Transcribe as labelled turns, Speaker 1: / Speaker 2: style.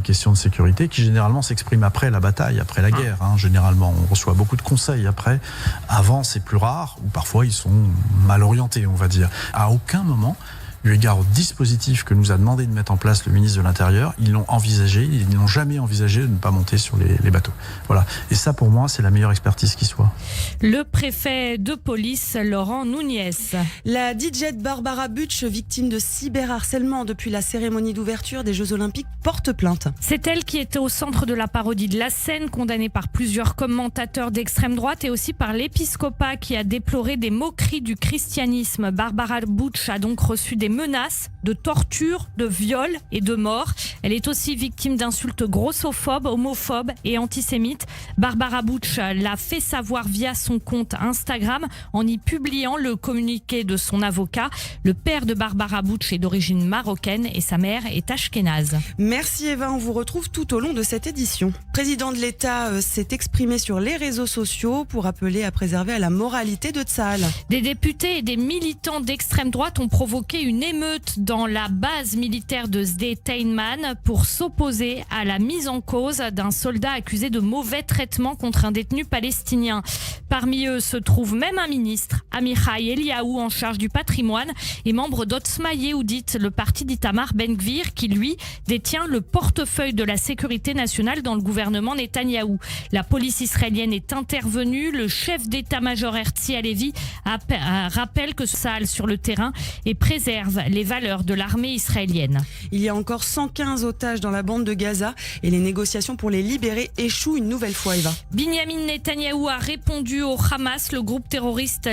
Speaker 1: questions de sécurité qui généralement s'expriment après la bataille, après la guerre. Généralement, on reçoit beaucoup de conseils après. Avant, c'est plus rare, ou parfois ils sont mal orientés, on va dire. À aucun moment, eu égard au dispositif que nous a demandé de mettre en place le ministre de l'Intérieur, ils n'ont jamais envisagé de ne pas monter sur les bateaux. Voilà. Et ça, pour moi, c'est la meilleure expertise qui soit.
Speaker 2: Le préfet de police, Laurent Núñez.
Speaker 3: La DJ Barbara Butch, victime de cyberharcèlement depuis la cérémonie d'ouverture des Jeux Olympiques, porte plainte.
Speaker 2: C'est elle qui était au centre de la parodie de la scène, condamnée par plusieurs commentateurs d'extrême droite et aussi par l'épiscopat qui a déploré des moqueries du christianisme. Barbara Butch a donc reçu des menaces de torture, de viol et de mort. Elle est aussi victime d'insultes grossophobes, homophobes et antisémites. Barbara Butch l'a fait savoir via son compte Instagram en y publiant le communiqué de son avocat. Le père de Barbara Butch est d'origine marocaine et sa mère est ashkénaze.
Speaker 3: Merci Eva, on vous retrouve tout au long de cette édition. Le président de l'État s'est exprimé sur les réseaux sociaux pour appeler à préserver la moralité de Tsahal.
Speaker 2: Des députés et des militants d'extrême droite ont provoqué une émeute dans la base militaire de Sde Teinman pour s'opposer à la mise en cause d'un soldat accusé de mauvais traitement contre un détenu palestinien. Parmi eux se trouve même un ministre, Amichai Eliaou, en charge du patrimoine et membre d'Otzma Yehudit, le parti d'Itamar Ben-Gvir, qui lui détient le portefeuille de la sécurité nationale dans le gouvernement Netanyahou. La police israélienne est intervenue. Le chef d'état-major Herzi Halevi rappelle que Tsahal sur le terrain et préserve les valeurs de l'armée israélienne.
Speaker 3: Il y a encore 115 otages dans la bande de Gaza et les négociations pour les libérer échouent une nouvelle fois, Eva.
Speaker 2: Binyamin Netanyahou a répondu au Hamas, le groupe terroriste